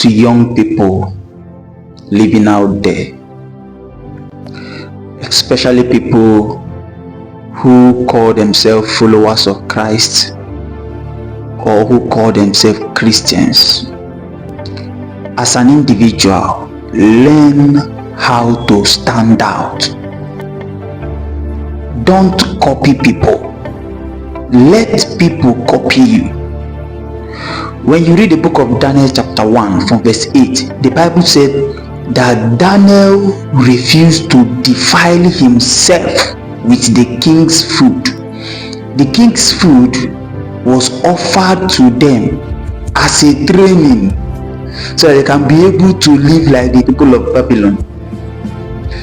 to young people living out there, especially people who call themselves followers of Christ or who call themselves Christians. As an individual, learn how to stand out. Don't copy people. Let people copy you. When you read the book of Daniel chapter 1 from verse 8, the Bible said that Daniel refused to defile himself with the king's food. The king's food was offered to them as a training so that they can be able to live like the people of Babylon,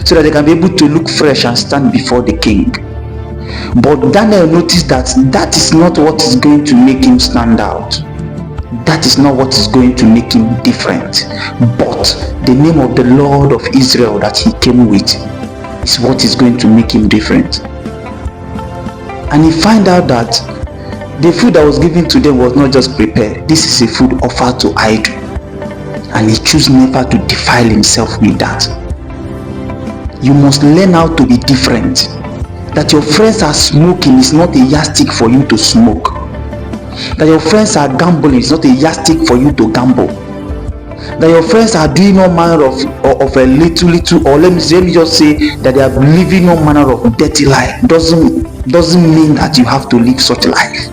so that they can be able to look fresh and stand before the king. But Daniel noticed that that is not what is going to make him stand out. That is not what is going to make him different. But the name of the Lord of Israel that he came with is what is going to make him different. And he found out that the food that was given to them was not just prepared. This is a food offered to idol. And he chose never to defile himself with that. You must learn how to be different. That your friends are smoking is not a yardstick for you to smoke. That your friends are gambling is not a yardstick for you to gamble. That your friends are doing all manner of a little, or let me just say that they are living all manner of dirty life doesn't mean that you have to live such life.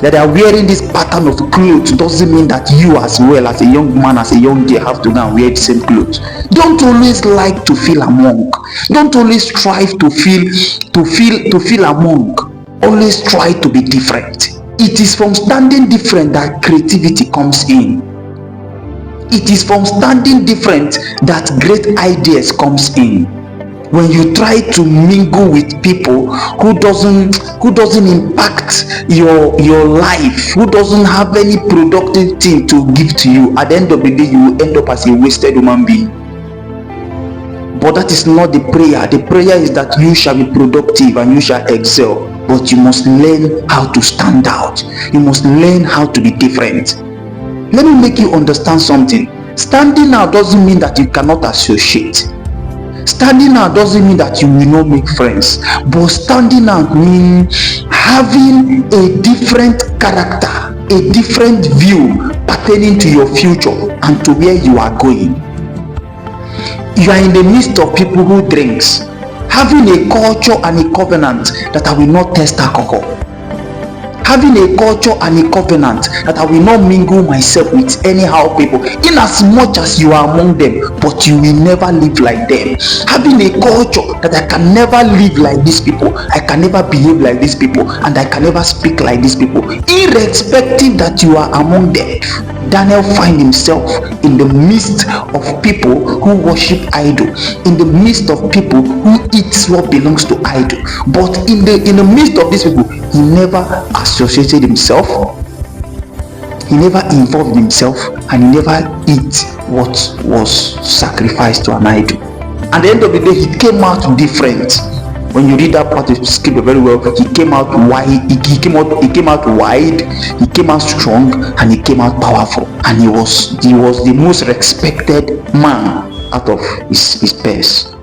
That they are wearing this pattern of clothes doesn't mean that you as well as a young man, as a young girl, have to go and wear the same clothes. Don't always like to feel among. Don't always strive to feel among. Always try to be different. It is from standing different that creativity comes in. It is from standing different that great ideas comes in. When you try to mingle with people who doesn't impact your life, who doesn't have any productive thing to give to you, at the end of the day you will end up as a wasted human being. But that is not the prayer. The prayer is that you shall be productive and you shall excel. But you must learn how to stand out. You must learn how to be different. Let me make you understand something. Standing out doesn't mean that you cannot associate. Standing out doesn't mean that you will not make friends. But standing out means having a different character, a different view pertaining to your future and to where you are going. You are in the midst of people who drinks, having a culture and a covenant that I will not taste alcohol. Having a culture and a covenant that I will not mingle myself with anyhow people, in as much as you are among them, but you will never live like them. Having a culture that I can never live like these people, I can never behave like these people, and I can never speak like these people, irrespective that you are among them. Daniel find himself in the midst of people who worship idol, in the midst of people who eat what belongs to idol. But in the midst of these people, he never associated himself, he never involved himself, and he never eat what was sacrificed to an idol. At the end of the day, he came out different. When you read that part of scripture very well, he came out wide, he came out strong, and he came out powerful, and he was the most respected man out of his peers.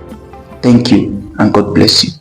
Thank you, and God bless you.